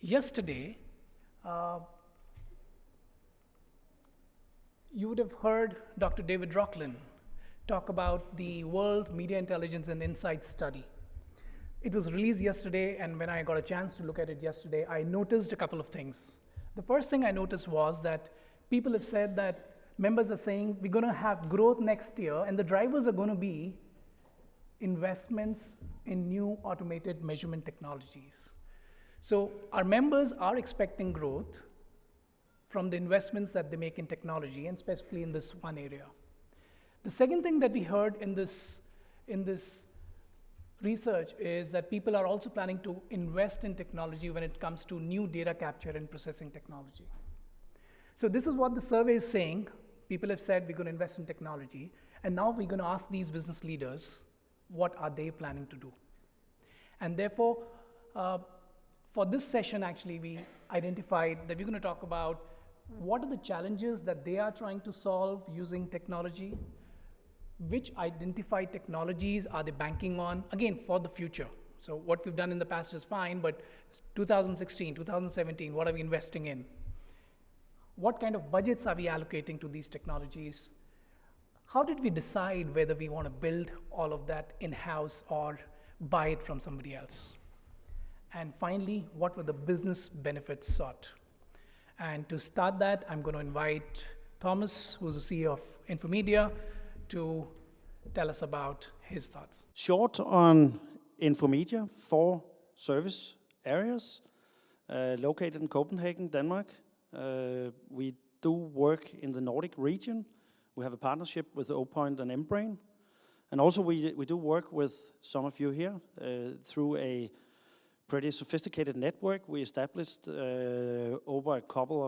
Yesterday, you would have heard Dr. David Rocklin talk about the World Media Intelligence and Insights Study. It was released yesterday, and when I got a chance to look at it yesterday, I noticed a couple of things. The first thing I noticed was that people have said that members are saying we're going to have growth next year, and the drivers are going to be investments in new automated measurement technologies. So our members are expecting growth from the investments that they make in technology, and specifically in this one area. The second thing that we heard in this research is that people are also planning to invest in technology when it comes to new data capture and processing technology. So this is what the survey is saying. People have said we're going to invest in technology, and now we're going to ask these business leaders, what are they planning to do? And therefore, for this session, actually, we identified that we're going to talk about what are the challenges that they are trying to solve using technology, which identified technologies are they banking on, again, for the future. So what we've done in the past is fine, but 2016, 2017, what are we investing in? What kind of budgets are we allocating to these technologies? How did we decide whether we want to build all of that in-house or buy it from somebody else? And finally, what were the business benefits sought? And to start that, I'm going to invite Thomas, who's the CEO of Infomedia, to tell us about his thoughts. Short on Infomedia, 4 service areas located in Copenhagen, Denmark. We do work in the Nordic region. We have a partnership with OPoint and Embrain. And also we do work with some of you here through a pretty sophisticated network we established over a couple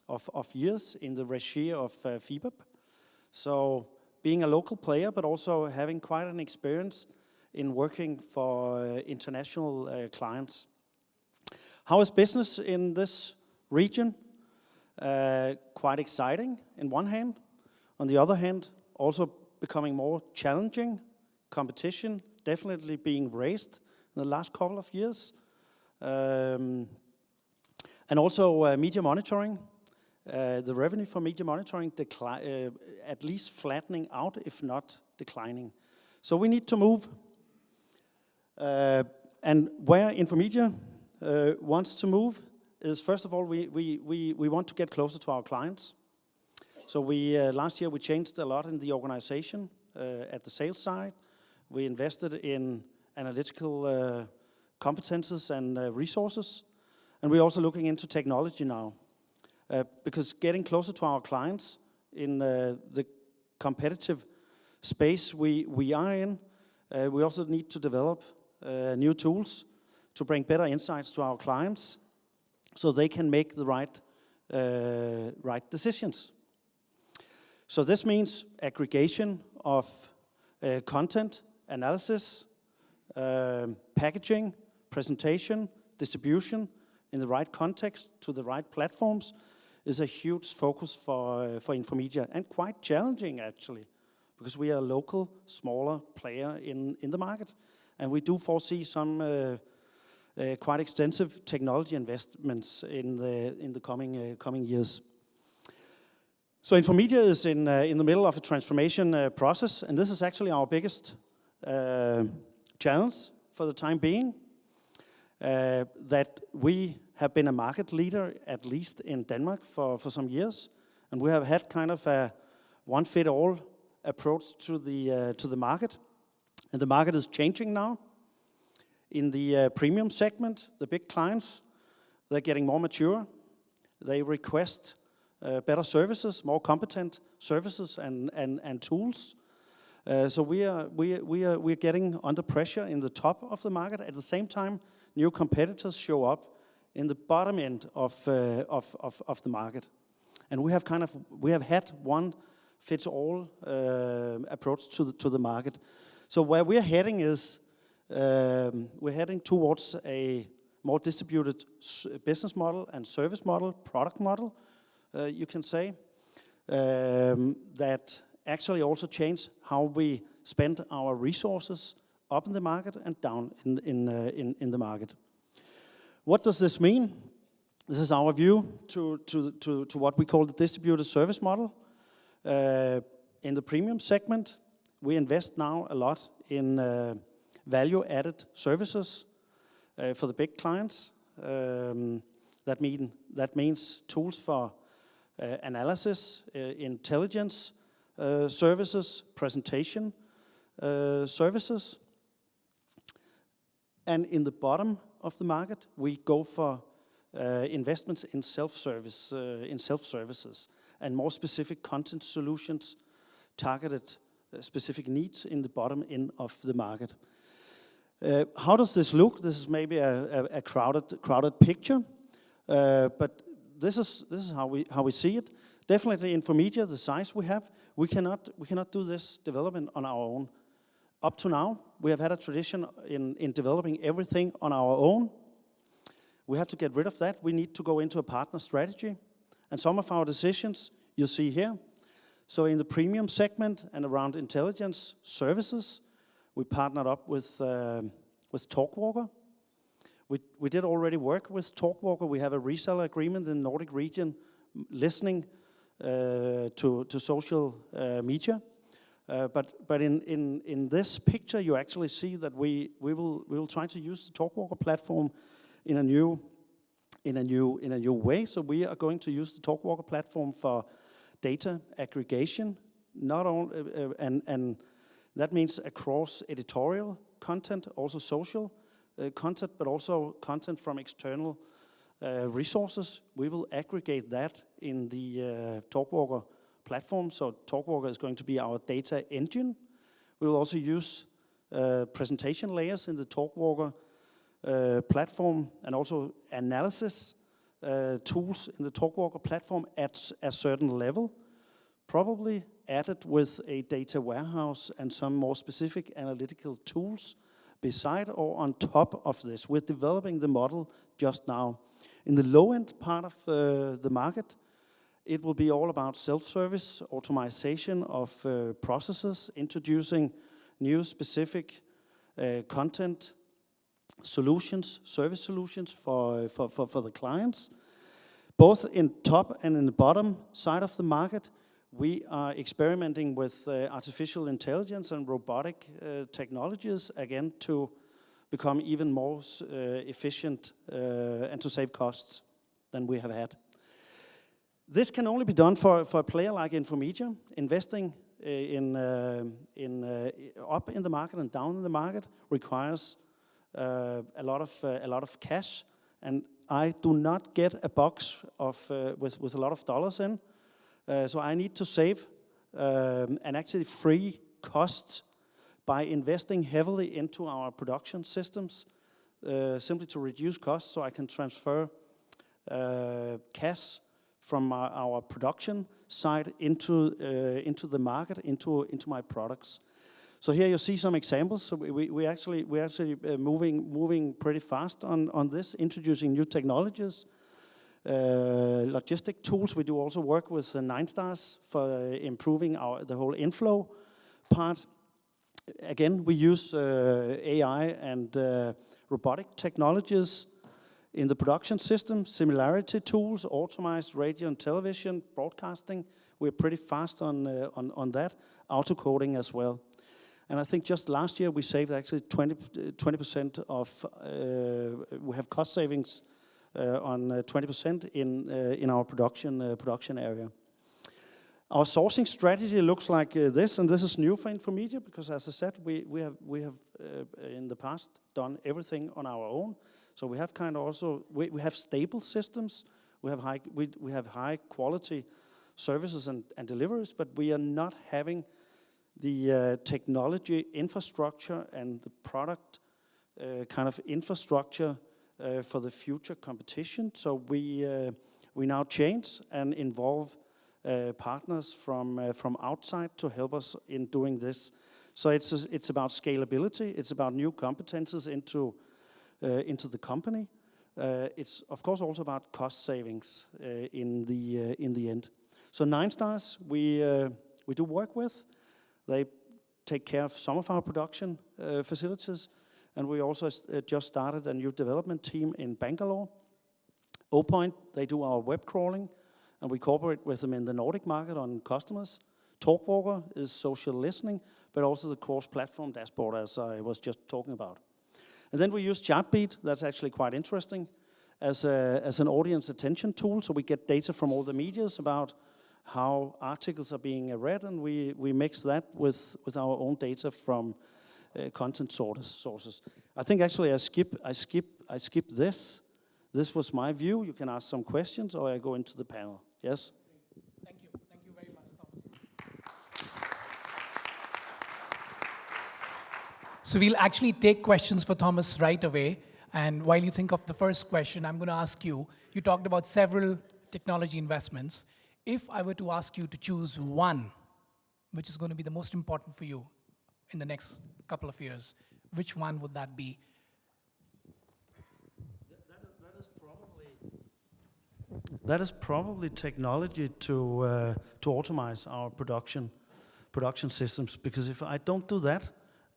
of years in the regie of FIBAB. So being a local player, but also having quite an experience in working for international clients. How is business in this region? Quite exciting in one hand. On the other hand, also becoming more challenging. Competition definitely being raised in the last couple of years. And also media monitoring. The revenue for media monitoring at least flattening out, if not declining. So we need to move. And where Infomedia wants to move is, first of all, we want to get closer to our clients. So last year we changed a lot in the organization at the sales side. We invested in analytical competences and resources. And we're also looking into technology now. Because getting closer to our clients in the competitive space we are in, we also need to develop new tools to bring better insights to our clients so they can make the right decisions. So this means aggregation of content, analysis, packaging, presentation, distribution in the right context to the right platforms is a huge focus for Infomedia, and quite challenging actually, because we are a local, smaller player in the market, and we do foresee some quite extensive technology investments in the coming years. So Infomedia is in the middle of a transformation process, and this is actually our biggest challenge for the time being. That we have been a market leader, at least in Denmark, for some years, and we have had kind of a one-fit-all approach to the market, and the market is changing now. In the premium segment, the big clients, they're getting more mature. They request better services, more competent services and tools. So we are getting under pressure in the top of the market. At the same time, new competitors show up in the bottom end of the market, and we have had one fits all approach to the market. So where we're heading is we're heading towards a more distributed business model and service model, product model, you can say, that actually also change how we spend our resources up in the market and down in the market. What does this mean? This is our view to what we call the distributed service model. In the premium segment, we invest now a lot in value-added services for the big clients. That means tools for analysis, intelligence services, presentation services. And in the bottom of the market, we go for investments in self-services, and more specific content solutions targeted specific needs in the bottom end of the market. How does this look? This is maybe a crowded picture, but this is how we see it. Definitely Infomedia, the size we have, we cannot do this development on our own. Up to now, we have had a tradition in developing everything on our own. We have to get rid of that. We need to go into a partner strategy. And some of our decisions you see here. So in the premium segment and around intelligence services, we partnered up with Talkwalker. We did already work with Talkwalker. We have a reseller agreement in the Nordic region, listening to social media. But in this picture, you actually see that we will try to use the Talkwalker platform in a new way. So we are going to use the Talkwalker platform for data aggregation, not only and that means across editorial content, also social content, but also content from external resources. We will aggregate that in the Talkwalker platform. So Talkwalker is going to be our data engine. We will also use presentation layers in the Talkwalker platform, and also analysis tools in the Talkwalker platform at a certain level, probably added with a data warehouse and some more specific analytical tools beside or on top of this. We're developing the model just now. In the low-end part of the market, it will be all about self-service, automation of processes, introducing new specific content solutions, service solutions for the clients. Both in top and in the bottom side of the market, we are experimenting with artificial intelligence and robotic technologies, again, to become even more efficient and to save costs than we have had. This can only be done for a player like Infomedia, investing up in the market and down in the market requires a lot of cash, and I do not get a box with a lot of dollars in, so I need to save and actually free costs by investing heavily into our production systems, simply to reduce costs, so I can transfer cash from our production side into the market, into my products. So here you see some examples. So we're actually moving pretty fast on this, introducing new technologies, logistic tools. We do also work with 9stars for improving the whole inflow part. Again, we use AI and robotic technologies in the production system, similarity tools, optimized radio and television, broadcasting. We're pretty fast on that, auto-coding as well. And I think just last year we saved actually 20% of, we have cost savings on 20% in our production area. Our sourcing strategy looks like this, and this is new for Infomedia because, as I said, we have in the past done everything on our own. So we have kind of also we have stable systems. We have high quality services and deliveries, but we are not having the technology infrastructure and the product kind of infrastructure for the future competition. So we now change and involve partners from outside to help us in doing this. So it's about scalability. It's about new competences into the company. It's of course also about cost savings in the end. So 9stars we do work with. They take care of some of our production facilities, and we also just started a new development team in Bangalore. OPoint, they do our web crawling, and we cooperate with them in the Nordic market on customers. TalkWalker is social listening, but also the cross-platform dashboard, as I was just talking about. And then we use Chartbeat, that's actually quite interesting, as an audience attention tool, so we get data from all the medias about how articles are being read, and we mix that with our own data from content sources. I think actually I skip this. This was my view. You can ask some questions, or I go into the panel. Yes? Thank you. Thank you very much, Thomas. So we'll actually take questions for Thomas right away. And while you think of the first question, I'm going to ask you, you talked about several technology investments. If I were to ask you to choose one, which is going to be the most important for you in the next couple of years, which one would that be? That is probably technology to automate our production systems, because if I don't do that,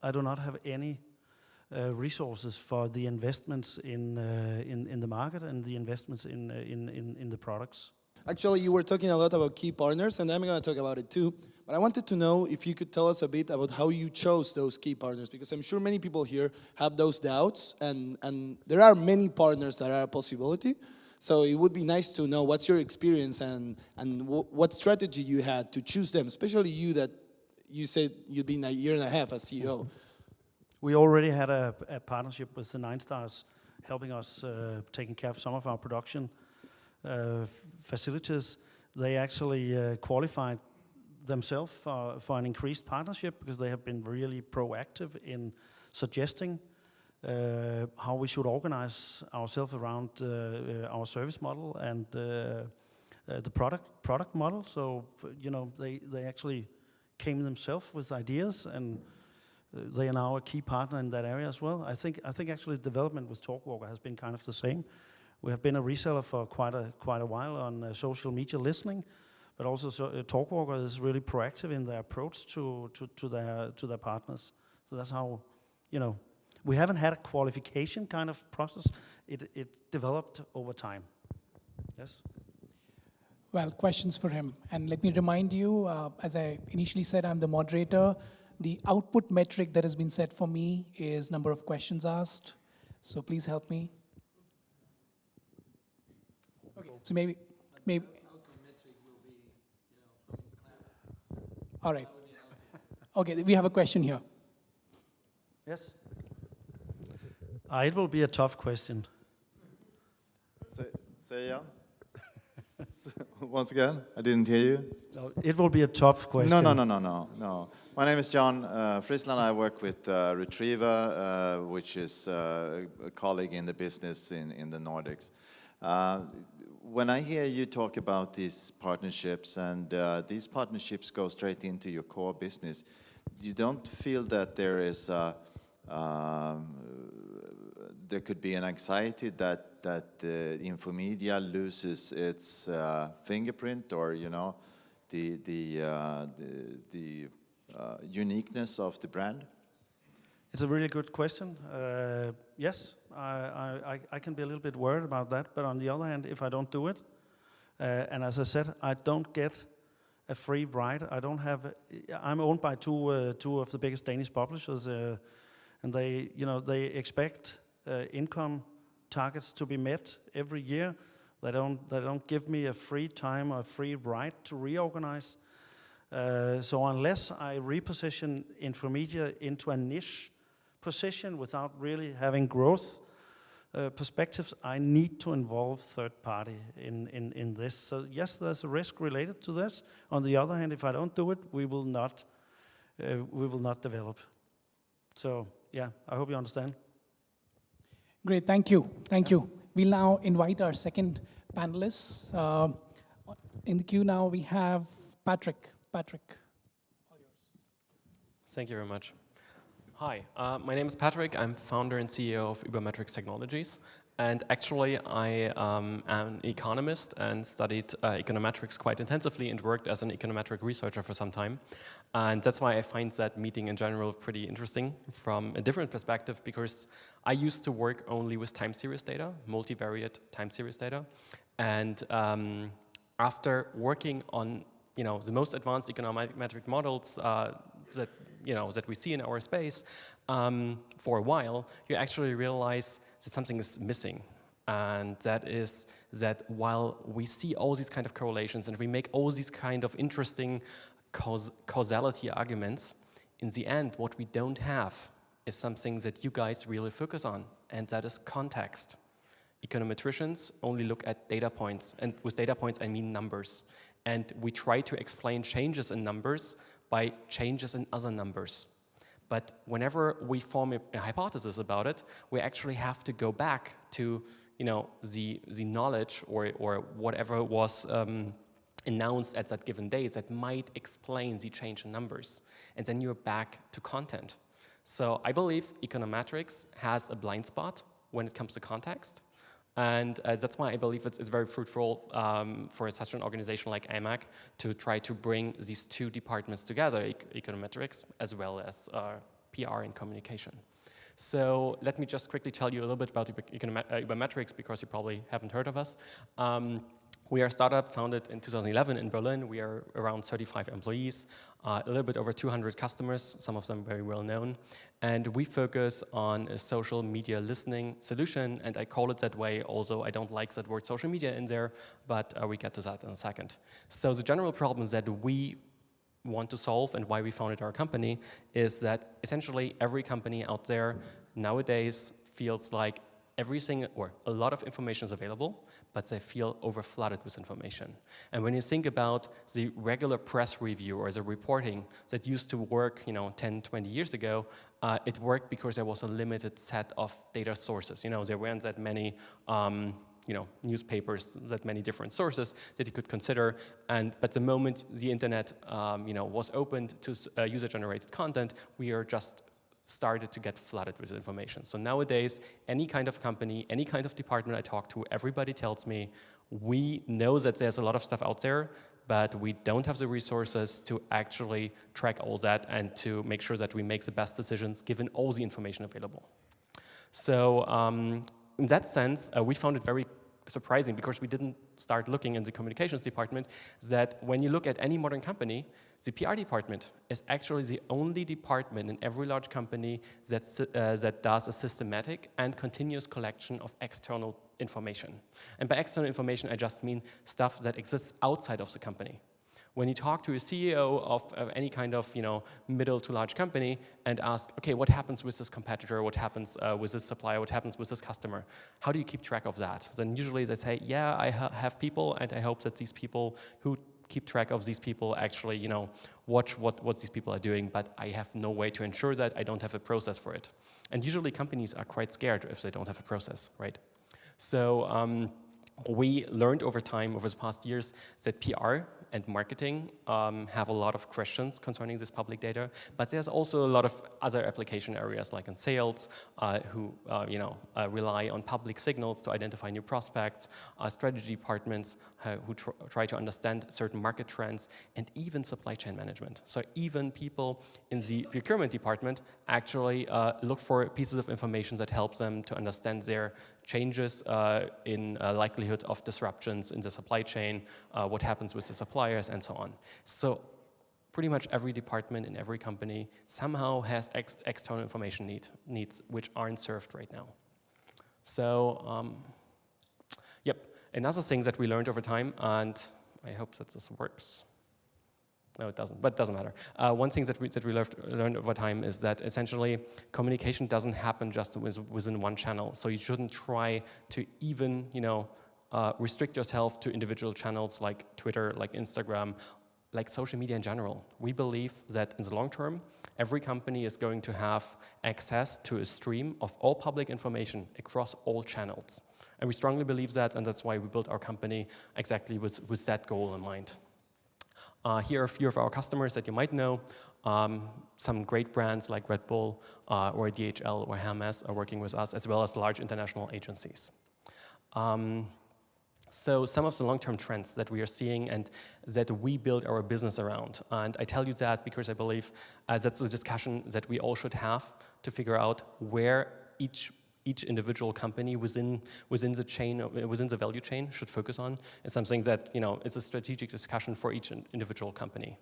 I do not have any resources for the investments in the market and the investments in the products. Actually, you were talking a lot about key partners, and I'm going to talk about it too. But I wanted to know if you could tell us a bit about how you chose those key partners, because I'm sure many people here have those doubts, and there are many partners that are a possibility. So it would be nice to know what's your experience and what strategy you had to choose them, especially you that you said you'd been a year and a half as CEO. We already had a partnership with the 9stars, helping us taking care of some of our production facilities. They actually qualified themselves for an increased partnership because they have been really proactive in suggesting how we should organize ourselves around our service model and the product model. So they actually came themselves with ideas, and they are now a key partner in that area as well. I think actually development with TalkWalker has been kind of the same. We have been a reseller for quite a while on social media listening, but also TalkWalker is really proactive in their approach to their partners. So that's how, we haven't had a qualification kind of process. It developed over time. Yes? Well, questions for him. And let me remind you, as I initially said, I'm the moderator. The output metric that has been set for me is number of questions asked. So please help me. Okay, so maybe. Outcome metric will be, how many claps. All right. Okay, we have a question here. Yes? It will be a tough question. Say yeah. Once again, I didn't hear you. No, it will be a tough question. No. My name is John Friesland. I work with Retriever, which is a colleague in the business in the Nordics. When I hear you talk about these partnerships, and these partnerships go straight into your core business, you don't feel that there is there could be an anxiety that Infomedia loses its fingerprint, or the uniqueness of the brand? It's a really good question. Yes, I can be a little bit worried about that, but on the other hand, if I don't do it, and as I said, I don't get a free ride. I'm owned by two of the biggest Danish publishers, and they expect income targets to be met every year. They don't give me a free time or a free ride to reorganize. So unless I reposition Infomedia into a niche position without really having growth perspectives, I need to involve third party in this. So yes, there's a risk related to this. On the other hand, if I don't do it, we will not develop. So yeah, I hope you understand. Great, thank you. We'll now invite our second panelist. In the queue now we have Patrick. Patrick, all yours. Thank you very much. Hi, my name is Patrick. I'm founder and CEO of Ubermetrics Technologies. And actually, I am an economist and studied econometrics quite intensively and worked as an econometric researcher for some time. And that's why I find that meeting in general pretty interesting from a different perspective, because I used to work only with time series data, multivariate time series data. And after working on the most advanced econometric models that we see in our space for a while, you actually realize that something is missing. And that is that while we see all these kind of correlations and we make all these kind of interesting causality arguments, in the end, what we don't have is something that you guys really focus on, and that is context. Econometricians only look at data points, and with data points I mean numbers. And we try to explain changes in numbers by changes in other numbers. But whenever we form a hypothesis about it, we actually have to go back to the knowledge or whatever was announced at that given date that might explain the change in numbers. And then you're back to content. So I believe econometrics has a blind spot when it comes to context. And that's why I believe it's very fruitful for such an organization like AMAC to try to bring these two departments together, econometrics as well as PR and communication. So let me just quickly tell you a little bit about Ubermetrics, because you probably haven't heard of us. We are a startup founded in 2011 in Berlin. We are around 35 employees, a little bit over 200 customers, some of them very well known. And we focus on a social media listening solution, and I call it that way, although I don't like that word social media in there, but we get to that in a second. So the general problems that we want to solve and why we founded our company is that essentially every company out there nowadays feels like everything or a lot of information is available, but they feel overflooded with information. And when you think about the regular press review or the reporting that used to work 10, 20 years ago, it worked because there was a limited set of data sources. There weren't that many newspapers, that many different sources that you could consider. But the moment the internet was opened to user-generated content, we are just started to get flooded with information. So nowadays, any kind of company, any kind of department I talk to, everybody tells me, we know that there's a lot of stuff out there, but we don't have the resources to actually track all that and to make sure that we make the best decisions given all the information available. So in that sense, we found it very surprising, because we didn't start looking in the communications department, that when you look at any modern company, the PR department is actually the only department in every large company that does a systematic and continuous collection of external information. And by external information, I just mean stuff that exists outside of the company. When you talk to a CEO of any kind of middle to large company and ask, okay, what happens with this competitor, what happens with this supplier, what happens with this customer, how do you keep track of that? Then usually they say, yeah, I have people, and I hope that these people who keep track of these people actually watch what these people are doing, but I have no way to ensure that. I don't have a process for it. And usually companies are quite scared if they don't have a process, right? So we learned over time, over the past years, that PR and marketing have a lot of questions concerning this public data, but there's also a lot of other application areas, like in sales, who rely on public signals to identify new prospects, strategy departments who try to understand certain market trends, and even supply chain management. So even people in the procurement department actually look for pieces of information that help them to understand their changes in likelihood of disruptions in the supply chain, what happens with the suppliers, and so on. So pretty much every department in every company somehow has external information needs which aren't served right now. So yep, another thing that we learned over time, and I hope that this works. No, it doesn't, but it doesn't matter. One thing that we learned over time is that essentially communication doesn't happen just within one channel. So you shouldn't try to even, restrict yourself to individual channels like Twitter, like Instagram, like social media in general. We believe that in the long term, every company is going to have access to a stream of all public information across all channels. And we strongly believe that, and that's why we built our company exactly with that goal in mind. Here are a few of our customers that you might know. Some great brands like Red Bull or DHL or Hermes are working with us, as well as large international agencies. So some of the long-term trends that we are seeing and that we build our business around. And I tell you that because I believe that's a discussion that we all should have to figure out where each individual company within the chain, within the value chain should focus on. Is something that, is a strategic discussion for each individual company.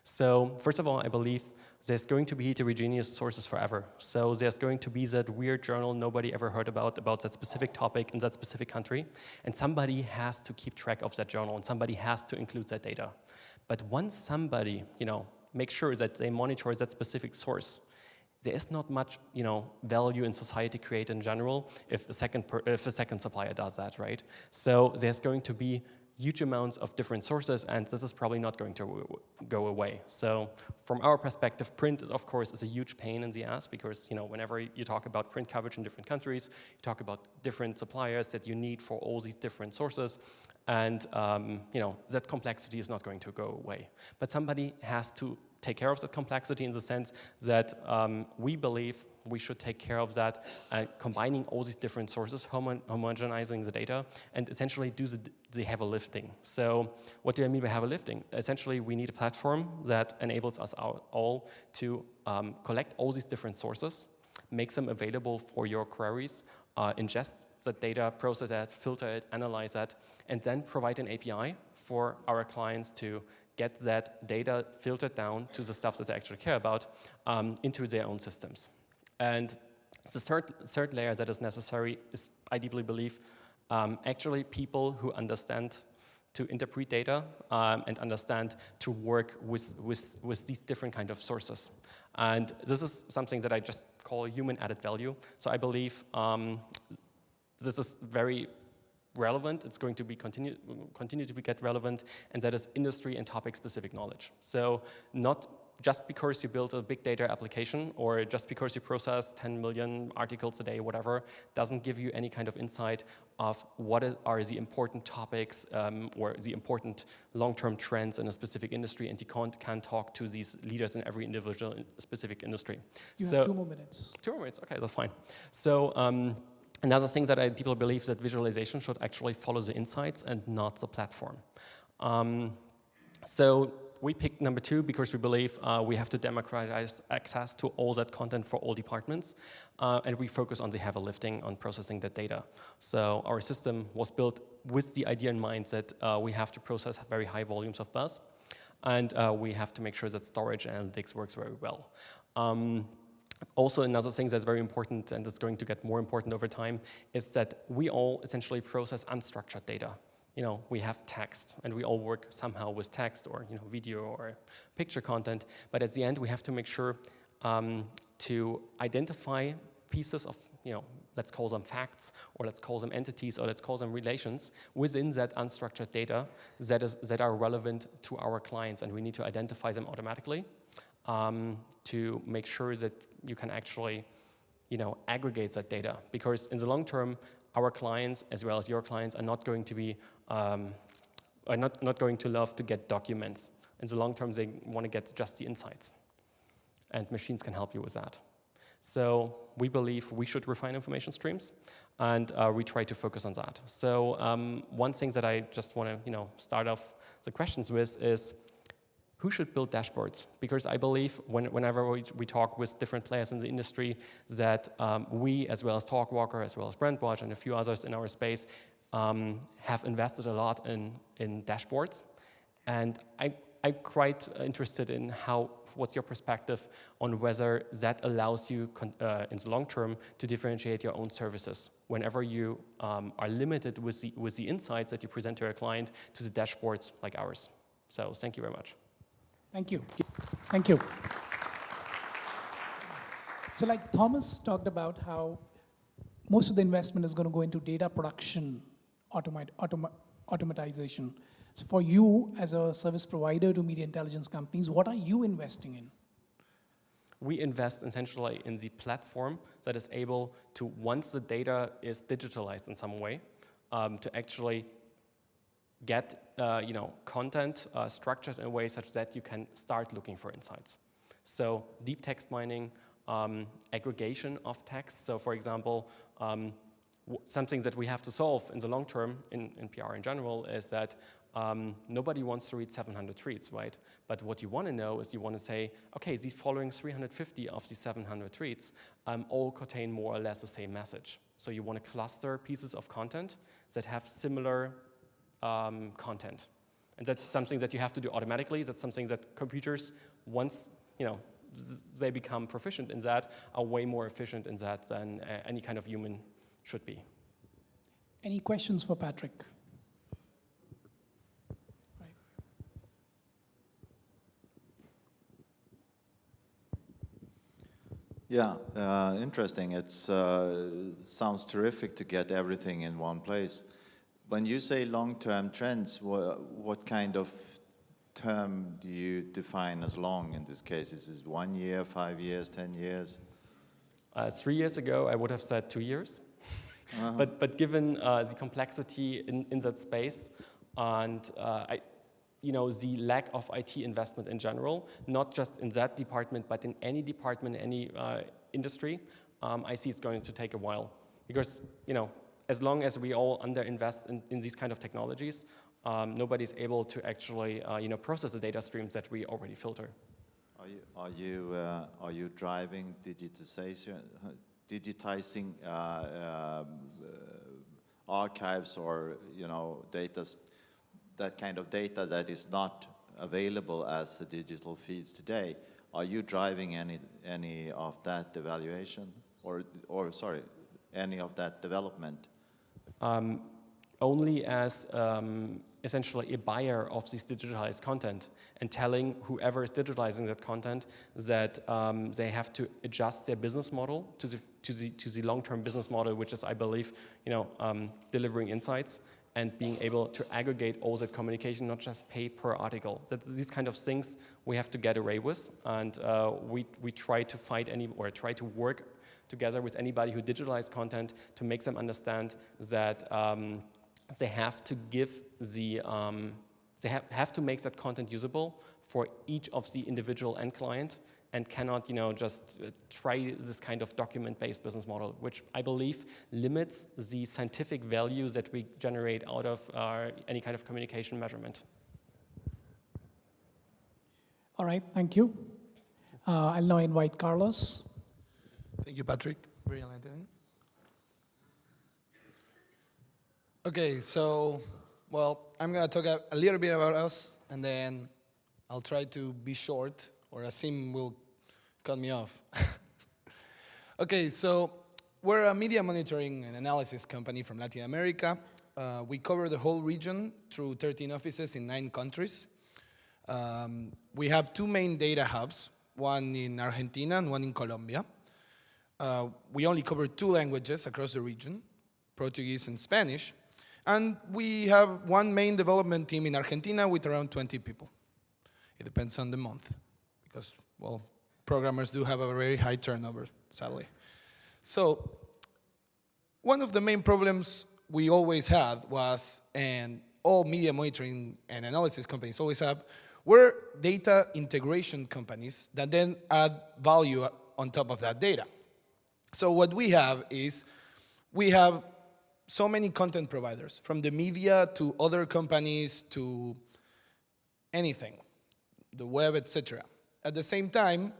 So first of all, I believe there's going to be heterogeneous sources forever. So there's going to be that weird journal nobody ever heard about that specific topic in that specific country. And somebody has to keep track of that journal, and somebody has to include that data. But once somebody, makes sure that they monitor that specific source, there is not much, value in society created in general if a second supplier does that, right? So there's going to be huge amounts of different sources, and this is probably not going to go away. So from our perspective, print is, of course, a huge pain in the ass because, whenever you talk about print coverage in different countries, you talk about different suppliers that you need for all these different sources, and, that complexity is not going to go away. But somebody has to take care of that complexity in the sense that we believe we should take care of that, combining all these different sources, homogenizing the data, and essentially do the heavy lifting. So what do I mean by heavy lifting? Essentially, we need a platform that enables us all to collect all these different sources, make them available for your queries, ingest the data, process that, filter it, analyze that, and then provide an API for our clients to get that data filtered down to the stuff that they actually care about into their own systems. And the third layer that is necessary is, I deeply believe, actually people who understand to interpret data and understand to work with these different kind of sources. And this is something that I just call human added value. So I believe this is very relevant. It's going to be continue to get relevant, and that is industry and topic-specific knowledge. So not just because you build a big data application or just because you process 10 million articles a day, whatever, doesn't give you any kind of insight of what are the important topics or the important long-term trends in a specific industry, and you can't talk to these leaders in every individual specific industry. You have 2 more minutes. 2 more minutes, okay, that's fine. So another thing that I deeply believe is that visualization should actually follow the insights and not the platform. So we picked number 2 because we believe we have to democratize access to all that content for all departments, and we focus on the heavy lifting on processing that data. So our system was built with the idea in mind that we have to process very high volumes of buzz, and we have to make sure that storage analytics works very well. Also, another thing that's very important, and that's going to get more important over time, is that we all essentially process unstructured data. We have text, and we all work somehow with text or video or picture content. But at the end, we have to make sure to identify pieces of, let's call them facts, or let's call them entities, or let's call them relations within that unstructured data that are relevant to our clients, and we need to identify them automatically to make sure that you can actually, aggregate that data. Because in the long term, our clients, as well as your clients, are not going to be, are not going to love to get documents. In the long term, they want to get just the insights. And machines can help you with that. So we believe we should refine information streams, and we try to focus on that. So one thing that I just want to, start off the questions with is, who should build dashboards? Because I believe whenever we talk with different players in the industry that we, as well as Talkwalker, as well as Brandwatch, and a few others in our space, have invested a lot in dashboards. And I'm quite interested in what's your perspective on whether that allows you in the long term to differentiate your own services whenever you are limited with the insights that you present to your client to the dashboards like ours. So thank you very much. Thank you. Thank you. So like Thomas talked about how most of the investment is going to go into data production, automatization. So for you as a service provider to media intelligence companies, what are you investing in? We invest essentially in the platform that is able to, once the data is digitalized in some way, to actually get content structured in a way such that you can start looking for insights. So deep text mining, aggregation of text. So for example, something that we have to solve in the long term in PR in general is that nobody wants to read 700 tweets, right? But what you want to know is you want to say, okay, these following 350 of these 700 tweets all contain more or less the same message. So you want to cluster pieces of content that have similar content. And that's something that you have to do automatically. That's something that computers, once they become proficient in that, are way more efficient in that than any kind of human should be. Any questions for Patrick? Right. Yeah, interesting. It sounds terrific to get everything in one place. When you say long-term trends, what kind of term do you define as long in this case? Is it 1 year, 5 years, 10 years? 3 years ago, I would have said 2 years. But given the complexity in that space and the lack of IT investment in general, not just in that department, but in any department, any industry, I see it's going to take a while. Because as long as we all underinvest in these kind of technologies, nobody's able to actually process the data streams that we already filter. Are you driving digitizing archives or data, that kind of data that is not available as the digital feeds today? Are you driving any of that evaluation or sorry, any of that development? Only as essentially a buyer of this digitalized content and telling whoever is digitalizing that content that they have to adjust their business model to the long-term business model, which is, I believe, delivering insights and being able to aggregate all that communication, not just pay per article. These kind of things we have to get away with, and we try to fight try to work together with anybody who digitalizes content to make them understand that they have to give they have to make that content usable for each of the individual end client, and cannot just try this kind of document-based business model, which I believe limits the scientific value that we generate out of any kind of communication measurement. All right, thank you. I'll now invite Carlos. Thank you, Patrick. Very enlightening. Okay, so, I'm going to talk a little bit about us, and then I'll try to be short, or Asim will cut me off. Okay, so we're a media monitoring and analysis company from Latin America. We cover the whole region through 13 offices in 9 countries. We have 2 main data hubs, one in Argentina and one in Colombia. We only cover 2 languages across the region, Portuguese and Spanish. And we have 1 main development team in Argentina with around 20 people. It depends on the month, because, programmers do have a very high turnover, sadly. So one of the main problems we always had was, and all media monitoring and analysis companies always have, were data integration companies that then add value on top of that data. So what we have is, we have so many content providers, from the media to other companies to anything, the web, etc. At the same time,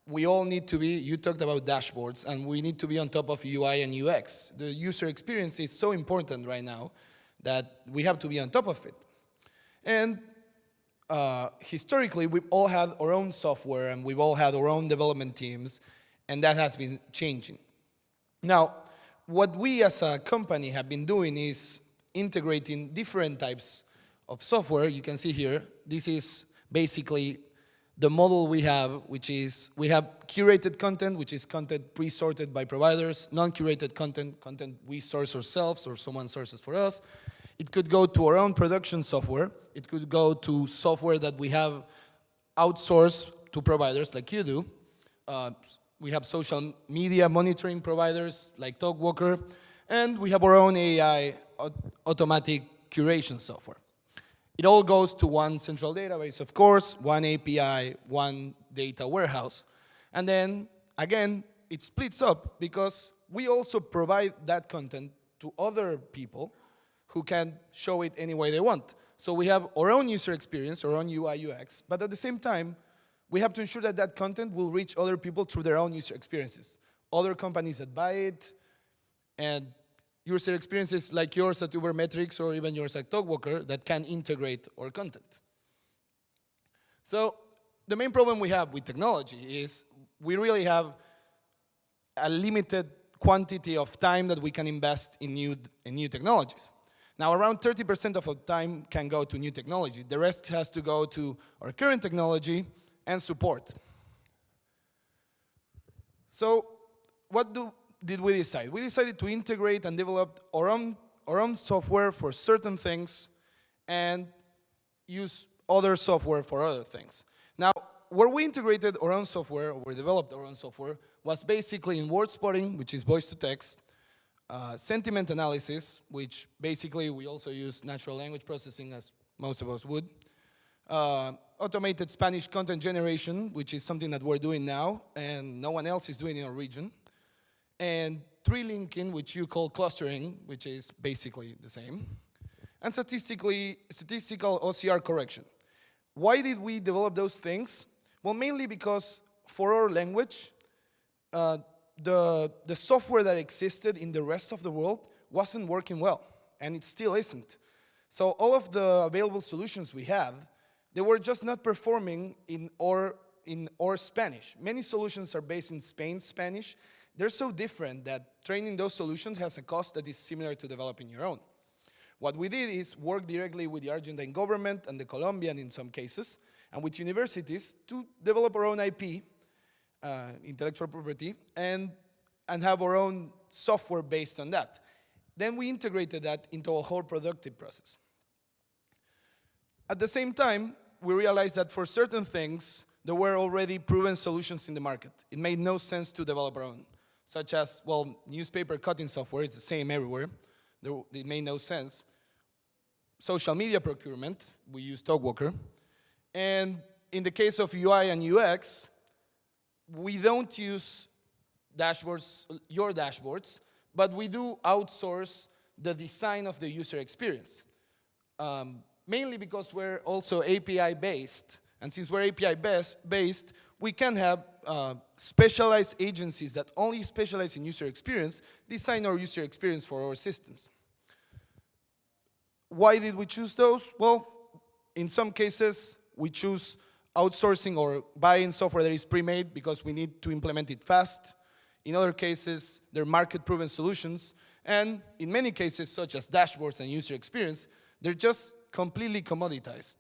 we all need to be, you talked about dashboards, and we need to be on top of UI and UX. The user experience is so important right now that we have to be on top of it. And historically, we've all had our own software, and we've all had our own development teams, and that has been changing. Now, what we as a company have been doing is integrating different types of software. You can see here, this is basically the model we have, which is, we have curated content, which is content pre-sorted by providers, non-curated content, content we source ourselves or someone sources for us. It could go to our own production software. It could go to software that we have outsourced to providers like you do. We have social media monitoring providers like Talkwalker, and we have our own AI automatic curation software. It all goes to one central database, of course, one API, one data warehouse. And then, again, it splits up because we also provide that content to other people who can show it any way they want. So we have our own user experience, our own UI, UX, but at the same time, we have to ensure that that content will reach other people through their own user experiences. Other companies that buy it, and user experiences like yours at Ubermetrics or even yours at Talkwalker that can integrate our content. So the main problem we have with technology is we really have a limited quantity of time that we can invest in new technologies. Now, around 30% of our time can go to new technology. The rest has to go to our current technology and support. So what did we decide? We decided to integrate and develop our own software for certain things and use other software for other things. Now, where we integrated our own software, or we developed our own software, was basically in word spotting, which is voice to text, sentiment analysis, which basically we also use natural language processing, as most of us would, automated Spanish content generation, which is something that we're doing now, and no one else is doing in our region, and tree linking, which you call clustering, which is basically the same, and statistical OCR correction. Why did we develop those things? Well, mainly because for our language, the software that existed in the rest of the world wasn't working well, and it still isn't. So all of the available solutions we have, they were just not performing in our Spanish. Many solutions are based in Spain's Spanish. They're so different that training those solutions has a cost that is similar to developing your own. What we did is work directly with the Argentine government and the Colombian in some cases, and with universities to develop our own IP, intellectual property, and have our own software based on that. Then we integrated that into a whole productive process. At the same time, we realized that for certain things, there were already proven solutions in the market. It made no sense to develop our own, such as, well, newspaper cutting software is the same everywhere. It made no sense. Social media procurement, we use Talkwalker. And in the case of UI and UX, we don't use dashboards, your dashboards, but we do outsource the design of the user experience. Mainly because we're also API-based, and since we're API-based, we can have specialized agencies that only specialize in user experience design our user experience for our systems. Why did we choose those? Well, in some cases, we choose outsourcing or buying software that is pre-made because we need to implement it fast. In other cases, they're market-proven solutions. And in many cases, such as dashboards and user experience, they're just completely commoditized.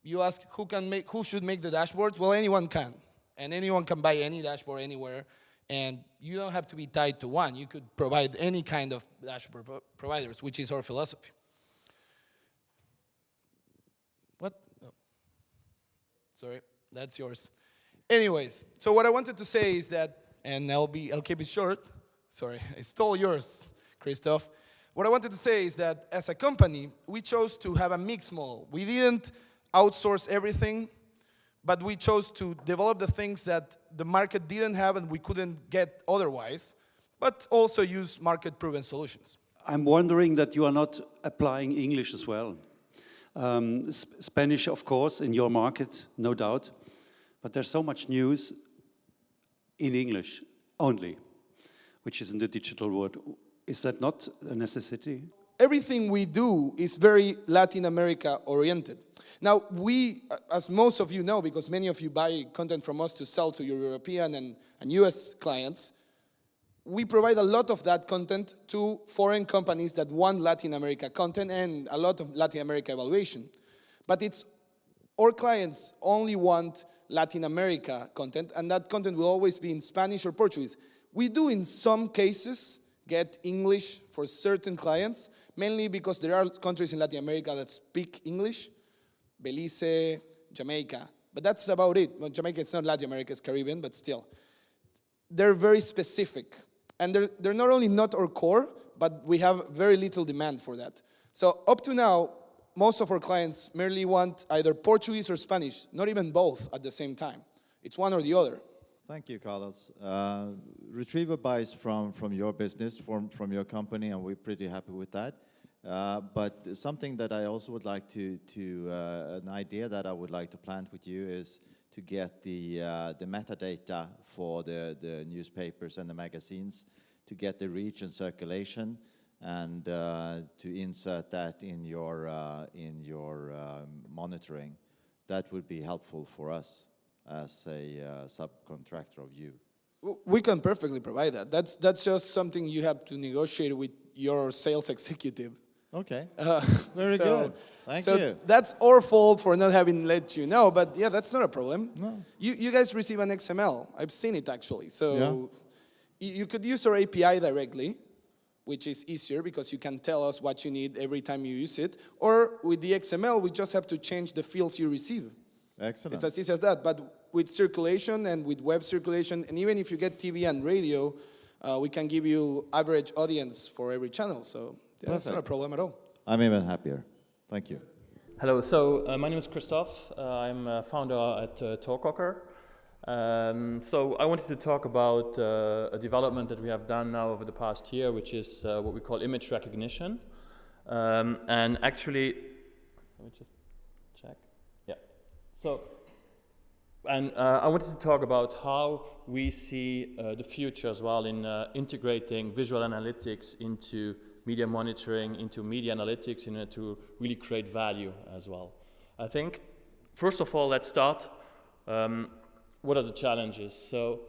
You ask who should make the dashboards? Well, anyone can. And anyone can buy any dashboard anywhere. And you don't have to be tied to one. You could provide any kind of dashboard providers, which is our philosophy. What? Oh. Sorry, that's yours. Anyways, so what I wanted to say is that, and I'll keep it short. Sorry, I stole yours, Christoph. What I wanted to say is that as a company, we chose to have a mixed model. We didn't outsource everything, but we chose to develop the things that the market didn't have and we couldn't get otherwise, but also use market-proven solutions. I'm wondering that you are not applying English as well. Spanish, of course, in your market, no doubt, but there's so much news in English only, which is in the digital world. Is that not a necessity? Everything we do is very Latin America oriented. Now, we, as most of you know, because many of you buy content from us to sell to your European and US clients, we provide a lot of that content to foreign companies that want Latin America content and a lot of Latin America evaluation. But it's our clients only want Latin America content, and that content will always be in Spanish or Portuguese. We do, in some cases, get English for certain clients, mainly because there are countries in Latin America that speak English, Belize, Jamaica. But that's about it. Well, Jamaica is not Latin America, it's Caribbean, but still. They're very specific. And they're not only not our core, but we have very little demand for that. So up to now, most of our clients merely want either Portuguese or Spanish, not even both at the same time. It's one or the other. Thank you, Carlos. Retriever buys from your business, from your company, and we're pretty happy with that. But something that I also would like an idea that I would like to plant with you is to get the metadata for the newspapers and the magazines, to get the reach and circulation, and to insert that in your monitoring. That would be helpful for us as a subcontractor of you. We can perfectly provide that. That's just something you have to negotiate with your sales executive. Okay, very so, good. Thank you. That's our fault for not having let you know, but yeah, that's not a problem. No. You guys receive an XML. I've seen it actually. So Yeah. you could use our API directly, which is easier because you can tell us what you need every time you use it. Or with the XML, we just have to change the fields you receive. Excellent. It's as easy as that. But with circulation and with web circulation, and even if you get TV and radio, we can give you average audience for every channel. So yeah, that's not a problem at all. I'm even happier. Thank you. Hello, so my name is Christoph. I'm a founder at Talkwalker. So I wanted to talk about a development that we have done now over the past year, which is what we call image recognition. And actually, let me just check. Yeah. So, and I wanted to talk about how we see the future as well in integrating visual analytics into media monitoring, into media analytics in order to really create value as well. I think, first of all, let's start. What are the challenges? So,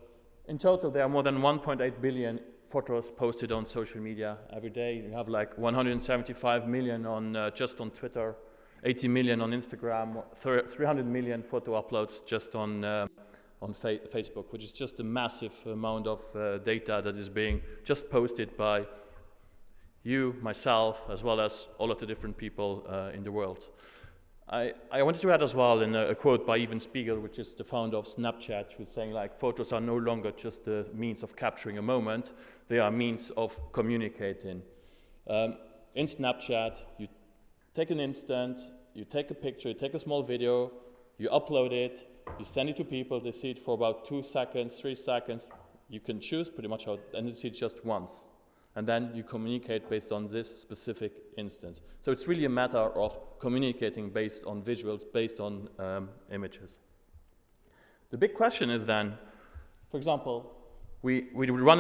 in total, there are more than 1.8 billion photos posted on social media every day. You have like 175 million on just on Twitter, 80 million on Instagram, 300 million photo uploads just on Facebook, which is just a massive amount of data that is being just posted by you, myself, as well as all of the different people in the world. I wanted to add as well in a quote by Evan Spiegel, which is the founder of Snapchat, who's saying like photos are no longer just the means of capturing a moment, they are means of communicating. In Snapchat, you take an instant, you take a picture, you take a small video, you upload it, you send it to people, they see it for about 2 seconds, 3 seconds, you can choose pretty much how, and you see it just once. And then you communicate based on this specific instance. So it's really a matter of communicating based on visuals, based on images. The big question is then, for example, we run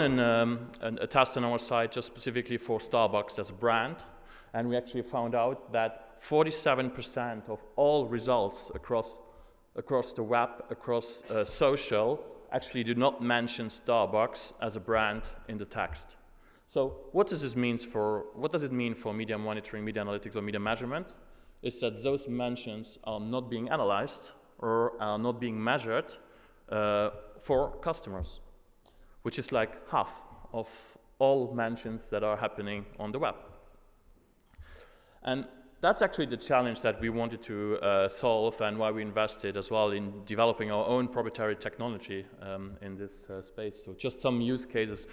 a test on our site just specifically for Starbucks as a brand, and we actually found out that 47% of all results across the web, across social, actually do not mention Starbucks as a brand in the text. So what does it mean for media monitoring, media analytics, or media measurement? It's that those mentions are not being analyzed or are not being measured for customers, which is like half of all mentions that are happening on the web. And that's actually the challenge that we wanted to solve, and why we invested as well in developing our own proprietary technology in this space. So just some use cases.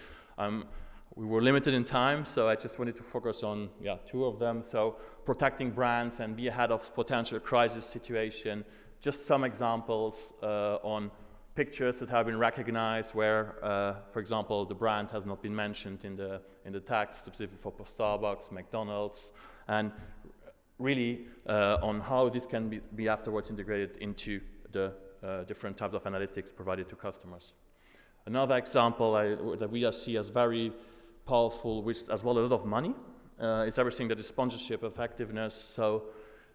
We were limited in time, so I just wanted to focus on 2 of them. So protecting brands and be ahead of potential crisis situation. Just some examples on pictures that have been recognized where, for example, the brand has not been mentioned in the text, specifically for Starbucks, McDonald's, and really on how this can be afterwards integrated into the different types of analytics provided to customers. Another example that we see as very powerful, which as well a lot of money, is everything that is sponsorship, effectiveness. So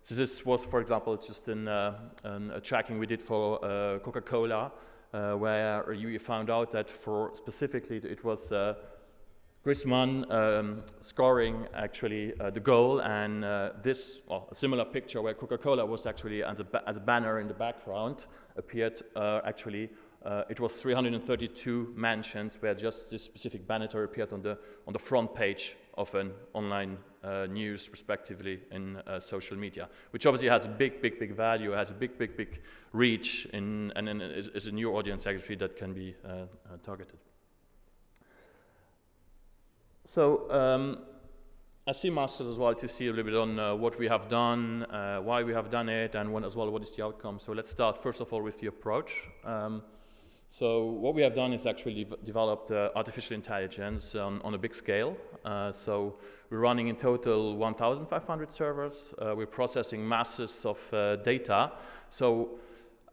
this was, for example, just a tracking we did for Coca-Cola, where you found out that for specifically it was Griezmann scoring actually the goal, and a similar picture where Coca-Cola was actually as a banner in the background appeared actually. It was 332 mentions where just this specific banner appeared on the front page of an online news, respectively, in social media, which obviously has a big value, has a big reach, and is a new audience actually that can be targeted. So Sea Masters as well to see a little bit on what we have done, why we have done it, and as well what is the outcome. So let's start first of all with the approach. So what we have done is actually developed artificial intelligence on a big scale. So we're running in total 1,500 servers. We're processing masses of data. So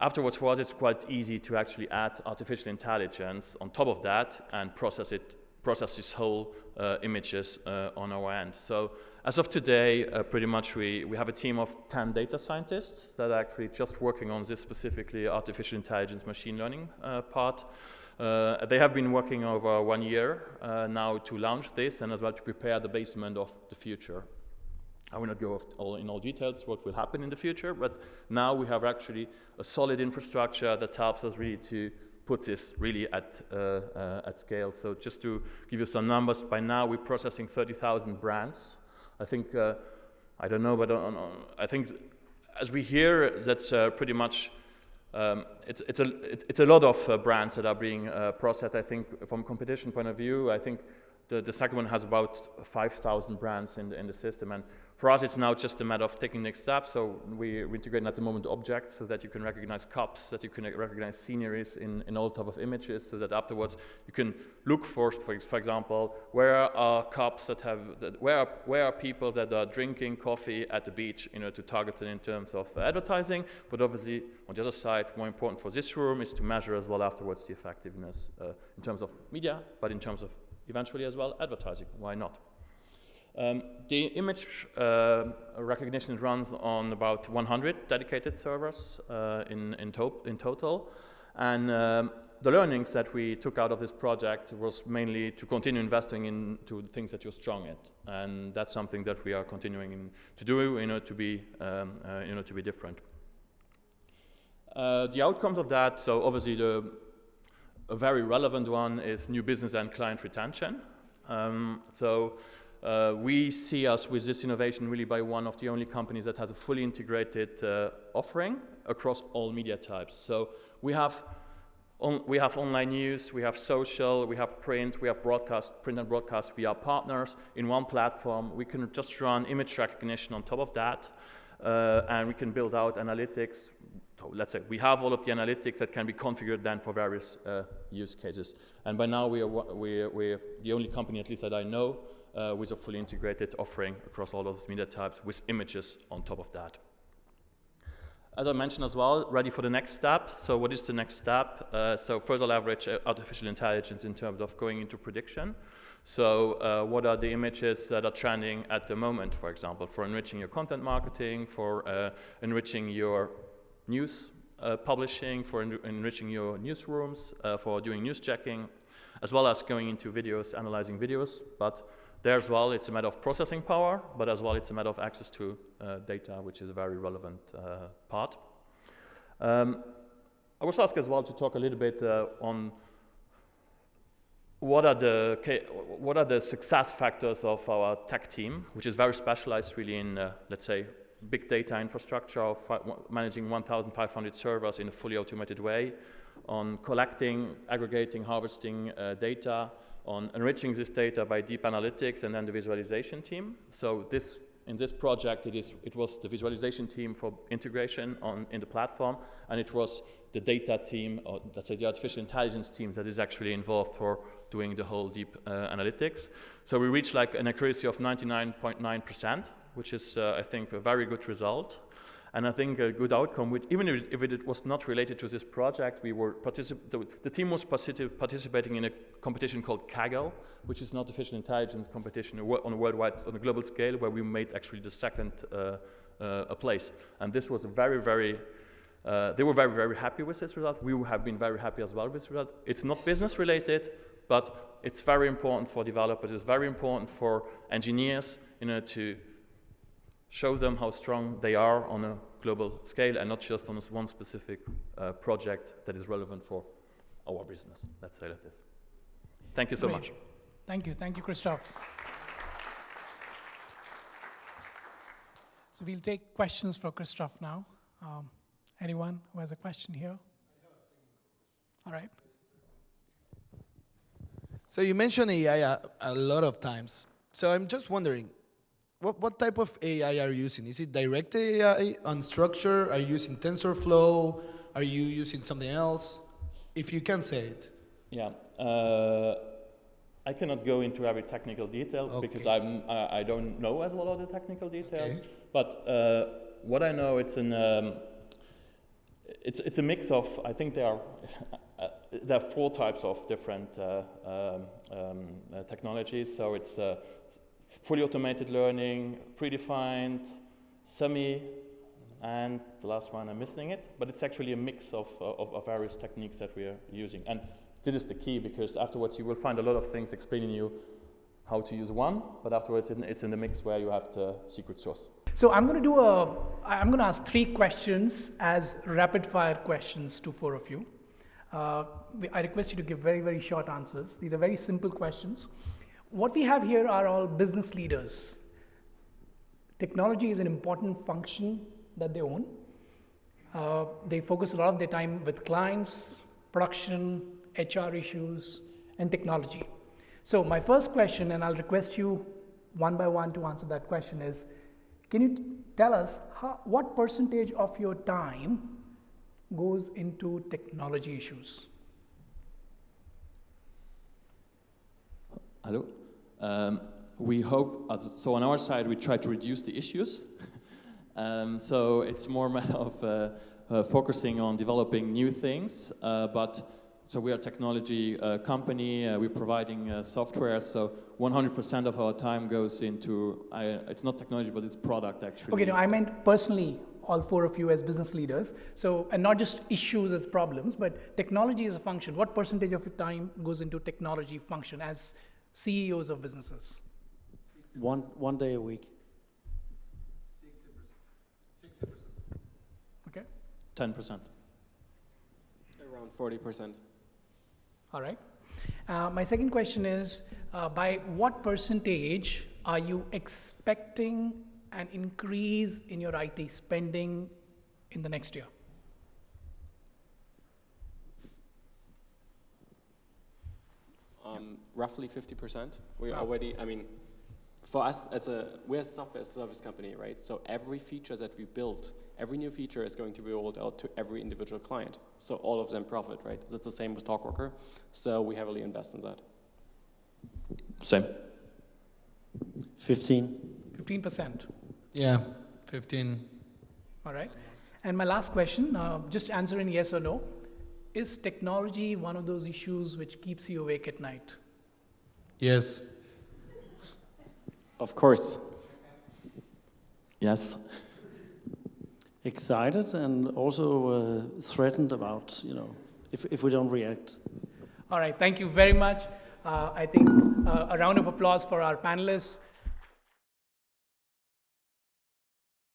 afterwards, for us, it's quite easy to actually add artificial intelligence on top of that and process these whole images on our end. So as of today, pretty much we have a team of 10 data scientists that are actually just working on this specifically artificial intelligence machine learning part. They have been working over 1 year now to launch this and as well to prepare the basement of the future. I will not go in all details what will happen in the future, but now we have actually a solid infrastructure that helps us really to put this really at scale. So just to give you some numbers, by now we're processing 30,000 brands. I think, I don't know, but I think as we hear, that's pretty much, it's a lot of brands that are being processed. I think from competition point of view, I think the second one has about 5,000 brands in the system. And for us, it's now just a matter of taking the next step. So we're integrating at the moment objects so that you can recognize cups, that you can recognize sceneries in all type of images, so that afterwards you can look for example, where are cups that have, where are people that are drinking coffee at the beach, to target it in terms of advertising. But obviously, on the other side, more important for this room is to measure as well afterwards the effectiveness in terms of media, but in terms of eventually as well advertising. Why not? The image recognition runs on about 100 dedicated servers in total. And the learnings that we took out of this project was mainly to continue investing into the things that you're strong at. And that's something that we are continuing to do, to be different. The outcomes of that, so obviously a very relevant one is new business and client retention. We see us with this innovation really by one of the only companies that has a fully integrated offering across all media types. So we have online news, we have social, we have print, we have broadcast, print and broadcast via partners in one platform. We can just run image recognition on top of that, and we can build out analytics. So let's say we have all of the analytics that can be configured then for various use cases. And by now we're the only company, at least that I know, with a fully integrated offering across all of those media types with images on top of that. As I mentioned as well, ready for the next step. So what is the next step? So further leverage artificial intelligence in terms of going into prediction. So what are the images that are trending at the moment, for example, for enriching your content marketing, for enriching your news publishing, for enriching your newsrooms, for doing news checking, as well as going into videos, analyzing videos. But there as well, it's a matter of processing power, but as well, it's a matter of access to data, which is a very relevant part. I was asked as well to talk a little bit on what are the success factors of our tech team, which is very specialized really in, let's say, big data infrastructure of managing 1,500 servers in a fully automated way, on collecting, aggregating, harvesting data, on enriching this data by deep analytics, and then the visualization team. So in this project, it was the visualization team for integration in the platform, and it was the data team, or let's say the artificial intelligence team that is actually involved for doing the whole deep analytics. So we reached like an accuracy of 99.9%, which is, I think, a very good result. And I think a good outcome, even if it was not related to this project, the team was participating in a competition called Kaggle, which is an artificial intelligence competition on a global scale, where we made actually the second place. And this was they were very, very happy with this result. We have been very happy as well with this result. It's not business related, but it's very important for developers. It's very important for engineers, to show them how strong they are on a global scale and not just on one specific project that is relevant for our business. Let's say like this. Thank you so much. Thank you, Christoph. So we'll take questions for Christoph now. Anyone who has a question here? All right. So you mentioned AI a lot of times. So I'm just wondering, What type of AI are you using? Is it direct AI, unstructured? Are you using TensorFlow? Are you using something else? If you can say it. Yeah, I cannot go into every technical detail because I don't know as well all the technical details. Okay. But what I know, it's a mix of. I think there are 4 types of different technologies. So it's fully automated learning, predefined, semi, and the last one I'm missing it. But it's actually a mix of various techniques that we are using. And this is the key, because afterwards you will find a lot of things explaining you how to use one, but afterwards it's in the mix where you have the secret sauce. So I'm going to ask 3 questions as rapid fire questions to 4 of you. I request you to give very, very short answers. These are very simple questions. What we have here are all business leaders. Technology is an important function that they own. They focus a lot of their time with clients, production, HR issues, and technology. So my first question, and I'll request you one by one to answer that question, is, can you tell us what percentage of your time goes into technology issues? Hello. We hope, so on our side, we try to reduce the issues. So it's more a matter of focusing on developing new things. So we are a technology company. We're providing software. So 100% of our time goes into, it's not technology, but it's product actually. Okay, no, I meant personally, all 4 of you as business leaders. So, and not just issues as problems, but technology as a function. What percentage of your time goes into technology function as CEOs of businesses? One day a week. 60%. Okay. 10%. Around 40%. All right. My second question is, by what percentage are you expecting an increase in your IT spending in the next year? Roughly 50%. We already, I mean, for us we're a software service company, right? So every feature that we build, every new feature is going to be rolled out to every individual client. So all of them profit, right? That's the same with Talkwalker. So we heavily invest in that. Same. 15%. Yeah, 15. All right. And my last question, just answer in yes or no. Is technology one of those issues which keeps you awake at night? Yes. Of course. Yes. Excited and also threatened about, if we don't react. All right. Thank you very much. I think a round of applause for our panelists.